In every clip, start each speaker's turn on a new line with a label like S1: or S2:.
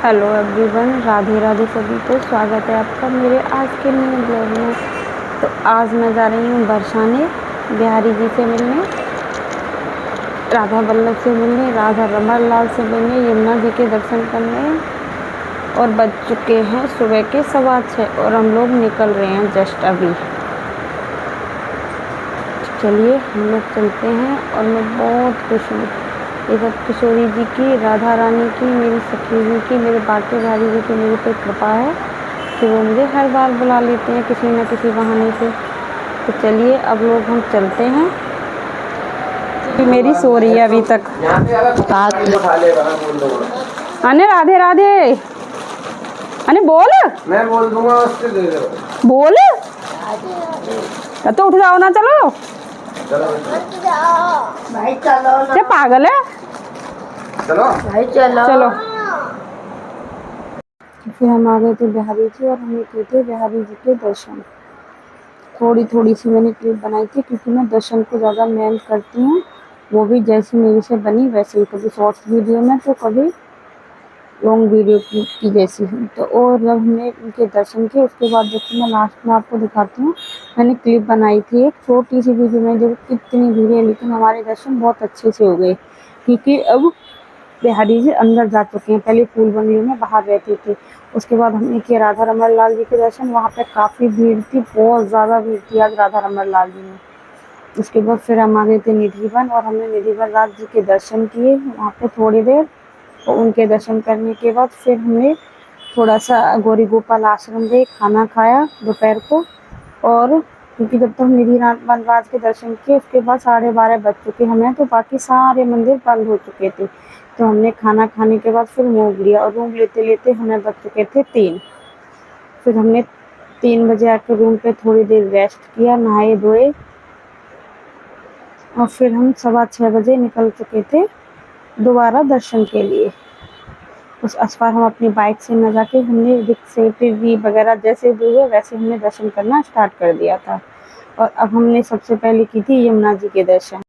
S1: Hello everyone, Radhe Radhe सभी को। स्वागत है आपका मेरे आज के न्यू ब्लॉग में। तो आज मैं जा रही हूँ बरसाने बिहारी जी से मिलने, राधा वल्लभ से मिलने, राधा रमन लाल से मिलने, यमुना जी के दर्शन करने। और बज चुके हैं सुबह के 6:15 और हम लोग निकल रहे हैं जस्ट अभी। चलिए हम लोग चलते हैं। और मैं बहुत खुश हूँ, ये सब किशोरी जी की, राधा रानी की, मेरी सखी जी की, मेरे बाके बिहारी जी की मेरे पे कृपा है कि वो मुझे हर बार बुला लेते हैं किसी न किसी बहाने से। तो चलिए अब लोग हम चलते हैं। मेरी सो रही है अभी तक। अने राधे राधे, अने बोल।
S2: मैं बोल दूंगा, उससे दे दो।
S1: बोल तो उठ जाओ ना, चलो
S2: चलो
S3: भाई चलो ना।
S1: क्या पागल है,
S2: चलो
S3: भाई चलो
S1: चलो। फिर हम आ गए थे बिहारी जी और हमने किए थे बिहारी जी के दर्शन। थोड़ी सी मैंने क्लिप बनाई थी क्योंकि मैं दर्शन को ज़्यादा मेहनत करती हूँ, वो भी जैसी मेरे से बनी वैसे ही, कभी शॉर्ट्स वीडियो में तो कभी लॉन्ग वीडियो की जैसी ही। तो और जब हमने उनके दर्शन किए उसके बाद देखो मैं लास्ट में आपको दिखाती हूँ। मैंने क्लिप बनाई थी एक छोटी सी वीडियो में, जो कितनी भीड़ है, लेकिन हमारे दर्शन बहुत अच्छे से हो गए क्योंकि अब बिहारी जी अंदर जा चुके हैं। पहले फूल बंगले में बाहर रहते थे। उसके बाद हमने किया राधा रमन लाल जी के दर्शन। वहाँ पे काफ़ी भीड़ थी, बहुत ज़्यादा भीड़ थी आज राधा रमन लाल जी में। उसके बाद फिर हम आ गए थे निधिवन और हमने निधिवन लाल जी के दर्शन किए वहाँ पे थोड़ी देर। और उनके दर्शन करने के बाद फिर हमने थोड़ा सा गौरी गोपाल आश्रम गए, खाना खाया दोपहर को। और क्योंकि जब तक हम निधि वनराज के दर्शन किए उसके बाद 12:30 बज चुके हमें, तो बाकी सारे मंदिर बंद हो चुके थे। तो हमने खाना खाने के बाद फिर रूम लिया और रूम लेते लेते हमें बज चुके थे 3। फिर हमने 3 बजे आकर रूम पे थोड़ी देर रेस्ट किया, नहाए धोए और फिर हम 6:15 बजे निकल चुके थे दोबारा दर्शन के लिए। उस बार हम अपनी बाइक से न जाके हमने रिक्शे पे भी वगैरह जैसे भी हुए वैसे हमने दर्शन करना स्टार्ट कर दिया था। और अब हमने सबसे पहले की थी यमुना जी के दर्शन।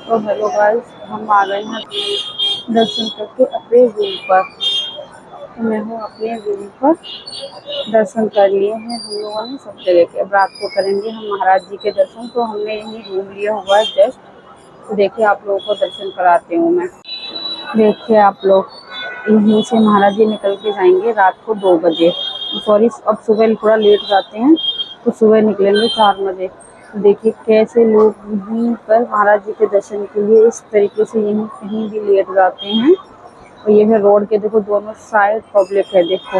S1: तो हेलो गाइस, हम आ गए हैं दर्शन करके अपने रूम पर। तो मैं हूँ अपने रूम पर, दर्शन कर लिए हैं हम लोगों ने सब जगह के। अब रात को करेंगे हम महाराज जी के दर्शन। तो हमने यही रूम लिया हुआ है जस्ट। तो देखिए आप लोगों को दर्शन कराती हूँ मैं। देखिए आप लोग, यहीं से महाराज जी निकल के जाएंगे रात को 2 बजे। सॉरी, अब सुबह थोड़ा लेट जाते हैं तो सुबह निकलेंगे 4 बजे। तो देखिए कैसे लोग यहीं पर महाराज जी के दर्शन के लिए इस तरीके से यहीं कहीं भी लेट जाते हैं। और ये है रोड के, देखो दोनों साइड पब्लिक है देखो।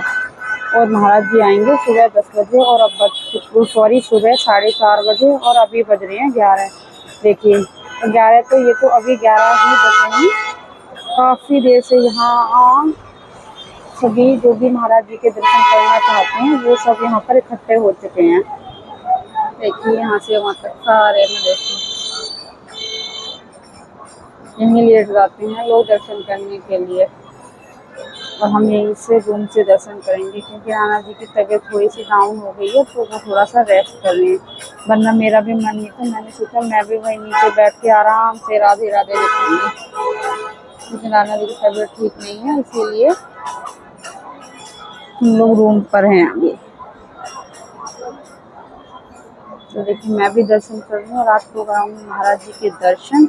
S1: और महाराज जी आएंगे सुबह 10 बजे और अब सॉरी सुबह 4:30 बजे, और अभी बज रहे हैं 11। देखिए 11, तो ये तो अभी 11 ही बज रहे हैं। काफ़ी देर से यहाँ सभी जो भी महाराज जी के दर्शन करना चाहते हैं वो सब यहाँ पर इकट्ठे हो चुके हैं। देखिए यहाँ से वहाँ तक सारे में देखिए यहीं लेट जाते हैं लोग दर्शन करने के लिए। और हम यहीं से रूम से दर्शन करेंगे क्योंकि राणा जी की तबीयत थोड़ी सी डाउन हो गई है, तो वो थोड़ा सा रेस्ट कर रहे हैं। वरना मेरा भी मन नहीं था, मैंने सोचा मैं भी वहीं नीचे बैठ के आराम से राधे राधे लिखूंगी। लेकिन राणा जी की तबीयत ठीक नहीं है, इसीलिए हम लोग रूम पर हैं अभी। तो देखिए मैं भी दर्शन कर रही हूँ, रात को कराऊंगी महाराज जी के दर्शन।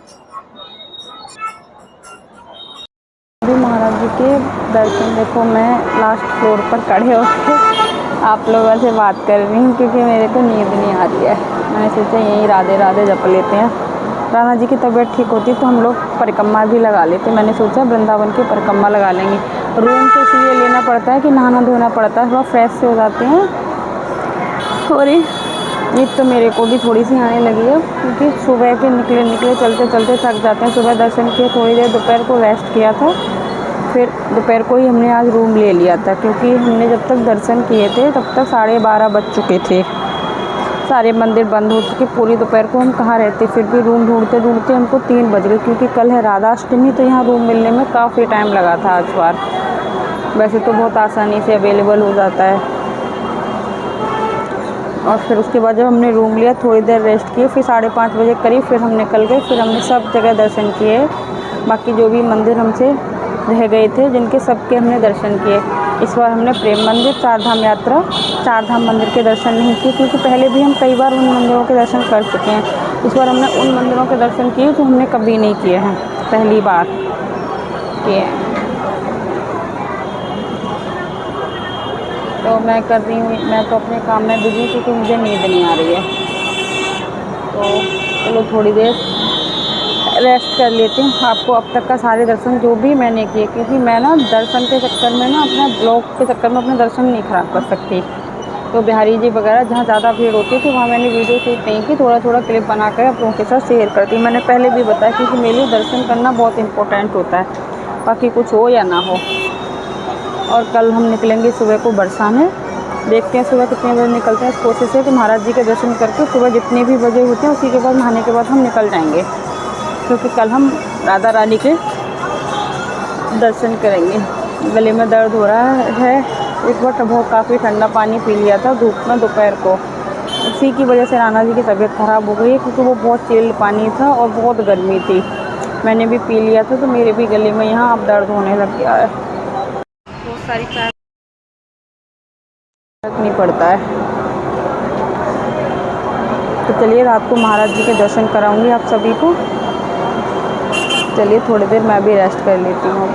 S1: अभी महाराज जी के दर्शन देखो, मैं लास्ट फ्लोर पर खड़े होकर आप लोगों से बात कर रही हूँ क्योंकि मेरे को नींद नहीं आ रही है। मैंने सोचा यहीं राधे राधे जप लेते हैं। राणा जी की तबीयत ठीक होती तो हम लोग परिक्रमा भी लगा लेते। मैंने सोचा वृंदावन की परिक्रमा लगा लेंगे। रूम तो इसलिए लेना पड़ता है कि नहाना धोना पड़ता है, थोड़ा फ्रेश से हो जाते हैं। सॉरी, नींद तो मेरे को भी थोड़ी सी आने लगी है क्योंकि सुबह के निकले चलते चलते थक जाते हैं। सुबह दर्शन किए, थोड़ी देर दोपहर को रेस्ट किया था, फिर दोपहर को ही हमने आज रूम ले लिया था क्योंकि हमने जब तक दर्शन किए थे तब तक 12:30 बज चुके थे। सारे मंदिर बंद हो चुके। पूरी दोपहर को हम कहाँ रहते, फिर भी रूम ढूंढते ढूंढते हमको 3 बज गए क्योंकि कल है राधाष्टमी, तो यहाँ रूम मिलने में काफ़ी टाइम लगा था आज बार। वैसे तो बहुत आसानी से अवेलेबल हो जाता है। और फिर उसके बाद जब हमने रूम लिया, थोड़ी देर रेस्ट किए, फिर 5:30 बजे करीब फिर हम निकल गए। फिर हमने सब जगह दर्शन किए, बाकी जो भी मंदिर हमसे रह गए थे जिनके सबके हमने दर्शन किए। इस बार हमने प्रेम मंदिर, 4 धाम यात्रा, 4 धाम मंदिर के दर्शन नहीं किए क्योंकि पहले भी हम कई बार उन मंदिरों के दर्शन कर चुके हैं। इस बार हमने उन मंदिरों के दर्शन किए जो हमने कभी नहीं किए हैं, पहली बार किए हैं। तो मैं कर रही हूँ, मैं तो अपने काम में बिजी क्योंकि मुझे नींद नहीं आ रही है। तो चलो थोड़ी देर रेस्ट कर लेती हूँ। आपको अब तक का सारे दर्शन जो भी मैंने किए, क्योंकि मैं ना दर्शन के चक्कर में ना अपना ब्लॉग के चक्कर में अपने दर्शन नहीं ख़राब कर सकती। तो बिहारी जी वगैरह जहाँ ज़्यादा भीड़ होती थी वहाँ मैंने वीडियो शूट नहीं की, थोड़ा थोड़ा क्लिप बना कर आप लोगों के साथ शेयर करती हूँ। मैंने पहले भी बताया क्योंकि मेरे लिए दर्शन करना बहुत इंपॉर्टेंट होता है, बाकी कुछ हो या ना हो। और कल हम निकलेंगे सुबह को बरसा में। देखते हैं सुबह कितने बजे निकलते हैं। इस कोशिश है कि महाराज जी के दर्शन करके सुबह जितने भी बजे होते हैं उसी के बाद नहाने के बाद हम निकल जाएंगे, क्योंकि कल हम राधा रानी के दर्शन करेंगे। गले में दर्द हो रहा है, एक बार बहुत काफ़ी ठंडा पानी पी लिया था धूप में दोपहर को, उसी की वजह से राणा जी की तबीयत ख़राब हो गई है क्योंकि वो बहुत चिल्ड पानी था और बहुत गर्मी थी। मैंने भी पी लिया था तो मेरे भी गले में यहाँ अब दर्द होने लग गया है। बहुत सारी चाय फर्क नहीं पड़ता है। तो चलिए रात को महाराज जी के दर्शन कराऊंगी आप सभी को। चलिए थोड़ी देर मैं भी रेस्ट कर लेती हूँ।